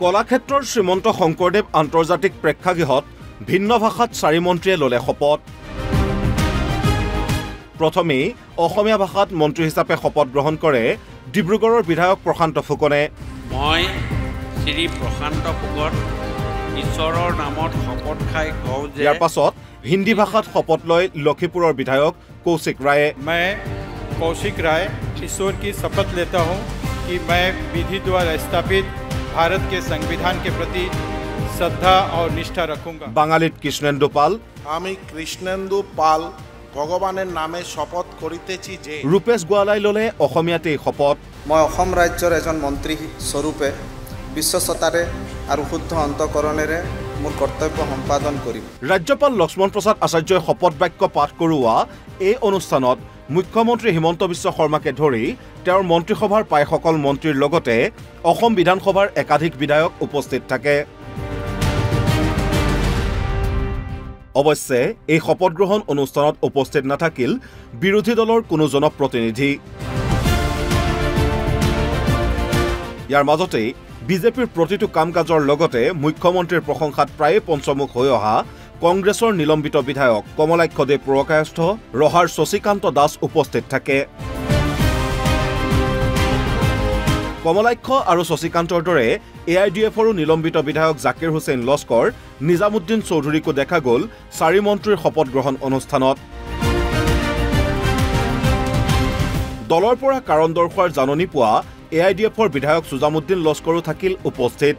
কলাক্ষেত্ৰৰ শ্ৰীমন্ত শংকৰদেৱ আন্তৰ্জাতিক প্ৰেক্ষাগৃহত ভিন্ন ভাষাত 4 মন্ত্ৰীয়ে ল'লে শপত প্ৰথমেই অসমীয়া ভাষাত মন্ত্ৰী হিচাপে শপত গ্ৰহণ কৰে ডিব্ৰুগড়ৰ বিধায়ক প্ৰশান্ত ফুকনে মই শ্ৰী প্ৰশান্ত ফুকন ঈশ্বৰৰ নামত শপত খাই কওঁ যে ইয়াৰ পাছত হিন্দী ভাষাত শপত লয় লখিপুৰৰ বিধায়ক কৌশিক ৰায়ে मैं कौशिक राय ईश्वर की शपथ लेता हूं कि मैं विधि द्वारा स्थापित भारत के संविधान के प्रति श्रद्धा और निष्ठा रखूंगा বাঙালীত কৃষ্ণেন্দু পাল আমি কৃষ্ণেন্দু পাল ভগৱানৰ নামে শপত কৰিতেছি যে ৰূপেশ গোৱালাই ল'লে অসমীয়াতেই শপত মই অসম ৰাজ্যৰ এজন মন্ত্ৰী স্বৰূপে বিশ্বস্ততাৰে আৰু শুদ্ধ অন্তকৰণেৰে মোৰ কৰ্তব্য সম্পাদন কৰিম ৰাজ্যপাল লক্ষ্মণ প্ৰসাদ আচাৰ্যই শপত বাক্য পাঠ কৰোৱা এই অনুষ্ঠানত মুখ্যমন্ত্ৰী হিমন্ত বিশ্ব শৰ্মাকে ধৰি তেওঁৰ মন্ত্ৰীসভাৰ প্ৰায় সকল মন্ত্ৰীৰ লগতে অসম বিধানসভাৰ একাধিক বিধায়ক উপস্থিত থাকে অৱশ্যে এই শপত গ্ৰহণ অনুষ্ঠানত উপস্থিত নাথাকিল বিৰোধী দলৰ কোনো জনপ্ৰতিনিধি ইয়াৰ মাজতে বিজেপিৰ প্ৰতিটো কাম-কাজৰ লগতে মুখ্যমন্ত্ৰীৰ প্ৰশংসাত প্ৰায়ে পঞ্চমুখ হৈ অহা কংগ্ৰেছৰ নিলম্বিত বিধায়ক কমলাক্ষ দেৱ পুৰকায়স্থ ৰহাৰ শশীকান্ত দাস উপস্থিত থাকে কমলাক্ষ আৰু শশীকান্তৰ দৰে এআইডিএফৰো নিলম্বিত বিধায়ক জাকিৰ হুছেইন লস্কৰ নিজামুদ্দিন চৌধুৰীকো দেখা গ'ল 4 মন্ত্ৰীৰ শপত গ্ৰহণ অনুষ্ঠানত দলৰ পৰা কাৰণ দৰ্শোৱাৰ জাননী পোৱা এআইডিএফৰ বিধায়ক সুজামুদ্দিন লস্কৰো থাকিল উপস্থিত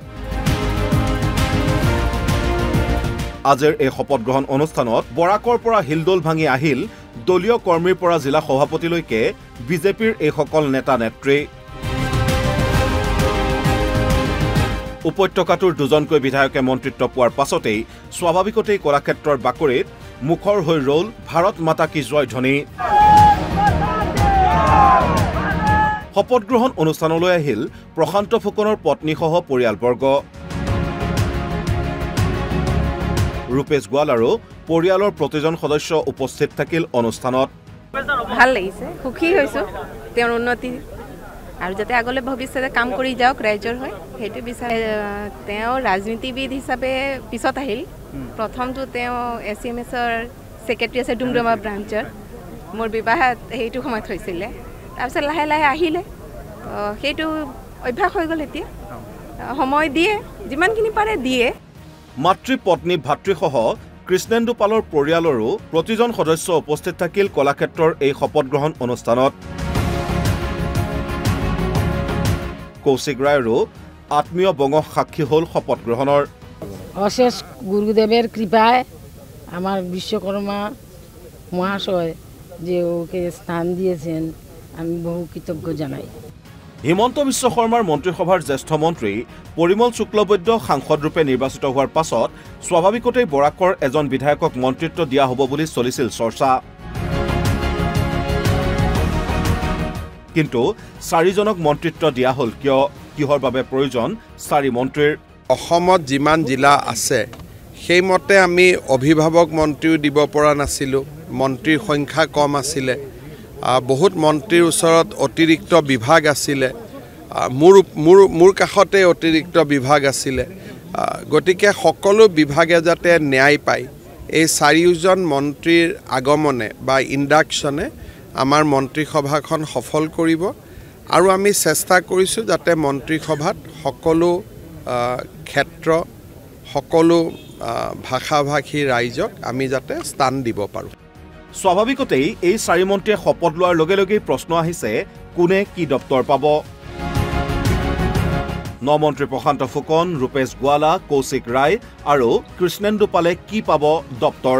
আজিৰ এই শপত গ্ৰহণ অনুষ্ঠানত বৰাকৰ পৰা হিলদোল ভাঙি আহিল দলীয় কৰ্মীৰ পৰা জিলা সভাপতিলৈকে বিজেপিৰ এই সকল নেতা নেত্ৰী উপত্যকাটোৰ দুজনকৈ বিধায়কে মন্ত্ৰিত্ব পোৱাৰ পাছতেই স্বাভাৱিকতেই কলাক্ষেত্ৰৰ বাকৰিত মুখৰ হৈ ৰল ভাৰত মাতা কি জয় ধ্বনি শপত গ্ৰহণ অনুষ্ঠানলৈ আহিল প্ৰশান্ত ফুকনৰ পত্নীসহ পৰিয়ালবৰ্গ ৰূপেশ গোৱাল আৰু পৰিয়ালৰ প্ৰতিজন সদস্য উপস্থিত থাকিল অনুষ্ঠানত ভাল লাগিছে সুখী হৈছো তেওঁৰ উন্নতি আৰু যাতে আগলৈ ভৱিষ্যতে কাম কৰি যাওক ৰাইজৰ হৈ সেইটো বিচাৰে তেওঁ ৰাজনীতিবিদ হিচাপে পিছত আহিল প্ৰথমটো তেওঁ এছএমএছৰ ছেক্ৰেটাৰী আছে ডুমডুমা ব্ৰাঞ্চৰ মোৰ বিবাহত সেইটো সময়ত হৈছিলে তাৰপিছত লাহে লাহে আহিলে সেইটো অভ্যাস হৈ গ'ল এতিয়া সময় দিয়ে যিমানখিনি পাৰে দিয়ে মাতৃ পত্নী ভাতৃসহ কৃষ্ণেন্দু পালৰ পৰিয়ালৰো প্ৰতিজন সদস্য উপস্থিত থাকিল কলাক্ষেত্ৰৰ এই শপত গ্ৰহণ অনুষ্ঠানত কৌশিক ৰায়ৰো আত্মীয় বঙহ সাক্ষী হ'ল শপত গ্ৰহণৰ অশেষ গুৰুদেৱৰ কৃপায় আমাৰ বিশ্বকৰ্মা মহাশয় যে ওকে স্থান দিয়েছেন আমি বহু কৃতজ্ঞ জানাই হিমন্ত বিশ্ব শৰ্মাৰ মন্ত্ৰীসভাৰ জ্যেষ্ঠ মন্ত্ৰী পৰিমল শুক্লবৈদ্য সাংসদৰূপে নিৰ্বাচিত হোৱাৰ পাছত স্বাভাৱিকতেই বৰাকৰ এজন বিধায়কক মন্ত্ৰিত্ব দিয়া হ'ব বুলি চলিছিল চৰ্চা কিন্তু 4 জনক মন্ত্ৰিত্ব দিয়া হ'ল কিহৰ বাবে প্ৰয়োজন 4 মন্ত্ৰীৰ অসমত যিমান জিলা আছে সেইমতে আমি অভিভাৱক মন্ত্ৰীও দিব পৰা নাছিলোঁ মন্ত্ৰীৰ সংখ্যা কম আছিলে বহুত মন্ত্ৰীৰ ওচৰত অতিৰিক্ত বিভাগ আছিলে মোৰ কাষতে অতিৰিক্ত বিভাগ আছিলে গতিকে সকলো বিভাগে যাতে ন্যায় পায় এই 4 জন মন্ত্ৰীৰ আগমনে বা ইণ্ডাকশ্যনে আমাৰ মন্ত্ৰীসভাখন সফল কৰিব আৰু আমি চেষ্টা কৰিছোঁ যাতে মন্ত্ৰীসভাত সকলো ক্ষেত্ৰ সকলো ভাষাভাষী ৰাইজক আমি যাতে স্থান দিব পাৰোঁ স্বাভাৱিকতেই এই 4 মন্ত্ৰীয়ে শপত লোৱাৰ লগে লগেই প্ৰশ্ন আহিছে কোনে কি দপ্তৰ পাব 9 মন্ত্ৰী প্ৰশান্ত ফুকন ৰূপেশ গোৱালা কৌশিক ৰায় আৰু কৃষ্ণেন্দু পালে কি পাব দপ্তৰ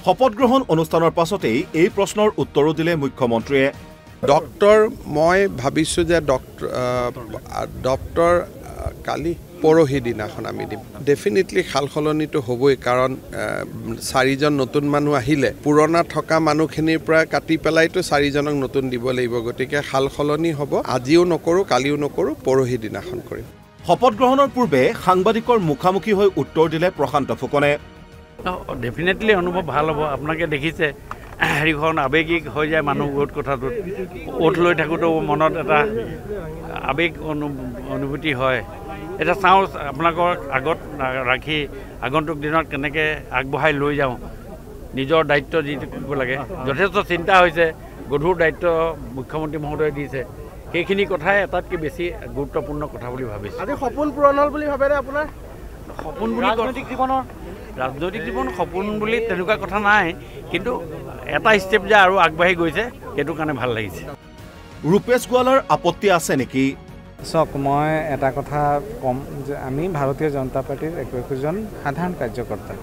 শপত গ্ৰহণ অনুষ্ঠানৰ পাছতেই এই প্ৰশ্নৰ উত্তৰো দিলে মুখ্যমন্ত্ৰীয়ে ডক্টৰ মই ভাবিছোঁ যে ডক্টৰ কালি পৰহি দিনাখন আমি দিম ডেফিনেটলি সালসলনিটো হ'বই কাৰণ 4 জন নতুন মানুহ আহিলে পুৰণা থকা মানুহখিনিৰ পৰা কাটি পেলাইতো 4 জনক নতুন দিব লাগিব গতিকে সালসলনি হ'ব আজিও নকৰোঁ কালিও নকৰোঁ পৰহি দিনাখন কৰিম শপত গ্ৰহণৰ পূৰ্বে সাংবাদিকৰ মুখামুখি হৈ উত্তৰ দিলে প্ৰশান্ত ফুকনে ডেফিনেটলি অনুভৱ ভাল হ'ব আপোনালোকে দেখিছে হেৰিখন আৱেগিক হৈ যায় মানুহ বহুত কথাটোত ওত লৈ থাকোঁতেও মনত এটা আৱেগ অনুভূতি হয় এটা চাওঁ আপোনালোকৰ আগত ৰাখি আগন্তুক দিনত কেনেকৈ আগবঢ়াই লৈ যাওঁ নিজৰ দায়িত্ব যিটো কৰিব লাগে যথেষ্ট চিন্তা হৈছে গধুৰ দায়িত্ব মুখ্যমন্ত্ৰী মহোদয়ে দিছে সেইখিনি কথাই এটাতকৈ বেছি গুৰুত্বপূৰ্ণ কথা বুলি ভাবিছোঁ আজি সপোন পূৰণ হ'ল বুলি ভাবেনে আপোনাৰ সপোন বুলি ৰাজনৈতিক জীৱন সপোন বুলি তেনেকুৱা কথা নাই কিন্তু এটা ষ্টেপ যে আৰু আগবাঢ়ি গৈছে সেইটো কাৰণে ভাল লাগিছে ৰূপেশ গোৱালাৰ আপত্তি আছে নেকি চাওক মই এটা কথা ক'ম যে আমি ভাৰতীয় জনতা পাৰ্টিৰ একোজন সাধাৰণ কাৰ্যকৰ্তা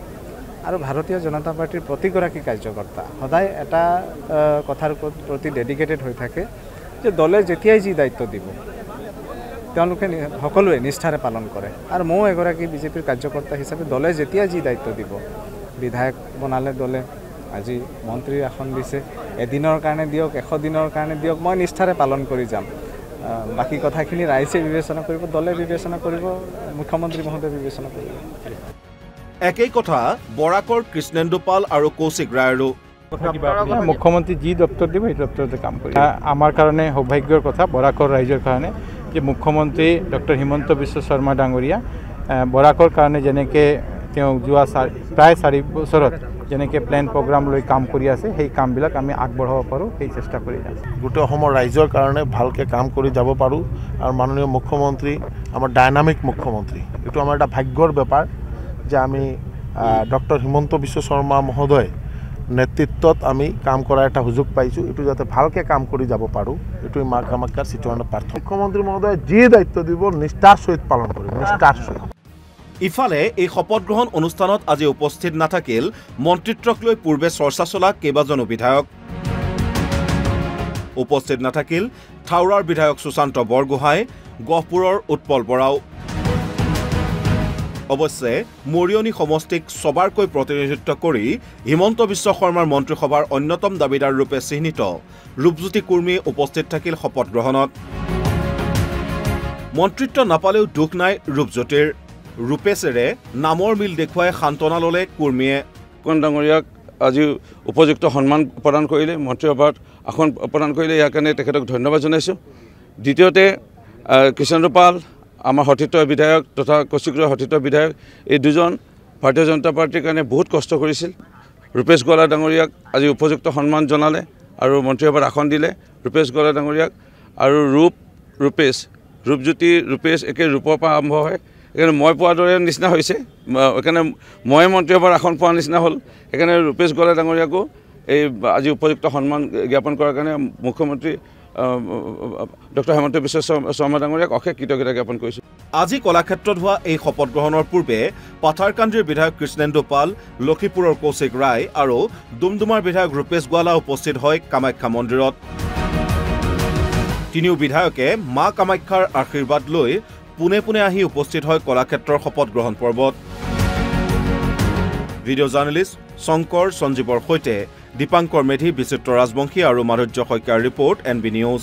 আৰু ভাৰতীয় জনতা পাৰ্টিৰ প্ৰতিগৰাকী কাৰ্যকৰ্তা সদায় এটা কথাৰ প্ৰতি ডেডিকেটেড হৈ থাকে যে দলে যেতিয়াই যি দায়িত্ব দিব তেওঁলোকে সকলোৱে নিষ্ঠাৰে পালন কৰে আৰু ময়ো এগৰাকী বিজেপিৰ কাৰ্যকৰ্তা হিচাপে দলে যেতিয়া যি দায়িত্ব দিব বিধায়ক বনালে দলে আজি মন্ত্ৰীৰ আসন দিছে এদিনৰ কাৰণে দিয়ক 100 দিনৰ কাৰণে দিয়ক মই নিষ্ঠাৰে পালন কৰি যাম বাকি কথাখিনি ৰাইজে বিবেচনা কৰিব দলে বিবেচনা কৰিব মুখ্যমন্ত্ৰী মহোদয়ে বিবেচনা কৰিব একেই কথা বৰাকৰ কৃষ্ণেন্দু পাল আৰু কৌশিক ৰায়ৰো মুখ্যমন্ত্ৰী যি দপ্তৰ দিব এই দপ্তৰতে কাম কৰি আমাৰ কাৰণে সৌভাগ্যৰ কথা বৰাকৰ ৰাইজৰ কাৰণে যে মুখ্যমন্ত্ৰী ডক্টৰ হিমন্ত বিশ্ব শৰ্মা ডাঙৰীয়া বৰাকৰ কাৰণে যেনেকৈ তেওঁ যোৱা প্ৰায় 4 বছৰত যেনেকৈ প্লেন প্ৰগ্ৰাম লৈ কাম কৰি আছে সেই কামবিলাক আমি আগবঢ়াব পাৰোঁ সেই চেষ্টা কৰি যাম গোটেই অসমৰ ৰাইজৰ কাৰণে ভালকৈ কাম কৰি যাব পাৰোঁ আৰু মাননীয় মুখ্যমন্ত্ৰী আমাৰ ডাইনামিক মুখ্যমন্ত্ৰী এইটো আমাৰ এটা ভাগ্যৰ ব্যাপাৰ যে আমি ডক্টৰ হিমন্ত বিশ্ব শৰ্মা মহোদয় নেতৃত্বত আমি কাম কৰাৰ এটা সুযোগ পাইছোঁ এইটো যাতে ভালকৈ কাম কৰি যাব পাৰোঁ এইটো মা কামাখ্যাৰ চিত্ৰায়ণৰ প্ৰাৰ্থনা মুখ্যমন্ত্ৰী মহোদয়ে যি দায়িত্ব দিব নিষ্ঠাৰ সহিত পালন কৰিব নিষ্ঠাৰ সহিত ইফালে এই শপত গ্ৰহণ অনুষ্ঠানত আজি উপস্থিত নাথাকিল মন্ত্ৰিত্বক লৈ পূৰ্বে চৰ্চা চলা কেইবাজনো বিধায়ক উপস্থিত নাথাকিল থাউৰাৰ বিধায়ক সুশান্ত বৰগোহাঁই গহপুৰৰ উৎপল বৰাও অৱশ্যে মৰিয়নি সমষ্টিক সবাৰকৈ প্ৰতিনিধিত্ব কৰি হিমন্ত বিশ্ব শৰ্মাৰ মন্ত্ৰীসভাৰ অন্যতম দাবীদাৰ ৰূপে চিহ্নিত ৰূপজ্যোতি কুৰ্মী উপস্থিত থাকিল শপত গ্ৰহণত মন্ত্ৰিত্ব নাপালেও দুখ নাই ৰূপজ্যোতিৰ ৰূপেশেৰে নামৰ মিল দেখুৱাই সান্তনা ল'লে কুৰ্মীয়ে ডাঙৰীয়াক আজি উপযুক্ত সন্মান প্ৰদান কৰিলে মন্ত্ৰীসভাত আসন প্ৰদান কৰিলে ইয়াৰ কাৰণে তেখেতক ধন্যবাদ জনাইছোঁ দ্বিতীয়তে কৃষ্ণেন্দু পাল আমাৰ সতীৰ্থ বিধায়ক তথা কৌশিক ৰায় সতীৰ্থ বিধায়ক এই দুজন ভাৰতীয় জনতা পাৰ্টিৰ কাৰণে বহুত কষ্ট কৰিছিল ৰূপেশ গোৱালা ডাঙৰীয়াক আজি উপযুক্ত সন্মান জনালে আৰু মন্ত্ৰীসভাত আসন দিলে ৰূপেশ গোৱালা ডাঙৰীয়াক আৰু ৰূপজ্যোতি ৰূপেশ একে ৰূপৰ পৰা আৰম্ভ হয় সেইকাৰণে মই পোৱাৰ দৰে নিচিনা হৈছে সেইকাৰণে মই মন্ত্ৰীসভাৰ আসন পোৱাৰ নিচিনা হ'ল সেইকাৰণে ৰূপেশ গোৱালা ডাঙৰীয়াকো এই আজি উপযুক্ত সন্মান জ্ঞাপন কৰাৰ কাৰণে মুখ্যমন্ত্ৰী ডক্টৰ হিমন্ত বিশ্ব শৰ্মা ডাঙৰীয়াক অশেষ কৃতজ্ঞতা জ্ঞাপন কৰিছোঁ আজি কলাক্ষেত্ৰত হোৱা এই শপত গ্ৰহণৰ পূৰ্বে পাথাৰকান্দিৰ বিধায়ক কৃষ্ণেন্দু পাল লখিপুৰৰ কৌশিক ৰায় আৰু ডুমডুমাৰ বিধায়ক ৰূপেশ গোৱালা উপস্থিত হয় কামাখ্যা মন্দিৰত তিনিও বিধায়কে মা কামাখ্যাৰ আশীৰ্বাদ লৈ পুনে পুনে আহি উপস্থিত হয় কলাক্ষেত্ৰৰ শপত গ্ৰহণ পৰ্বত ভিডিঅ' জাৰ্নেলিষ্ট শংকৰ সঞ্জীৱৰ সৈতে দীপাংকৰ মেধি বিচিত্ৰ ৰাজবংশী আৰু মাধুৰ্য শইকীয়াৰ ৰিপৰ্ট NB নিউজ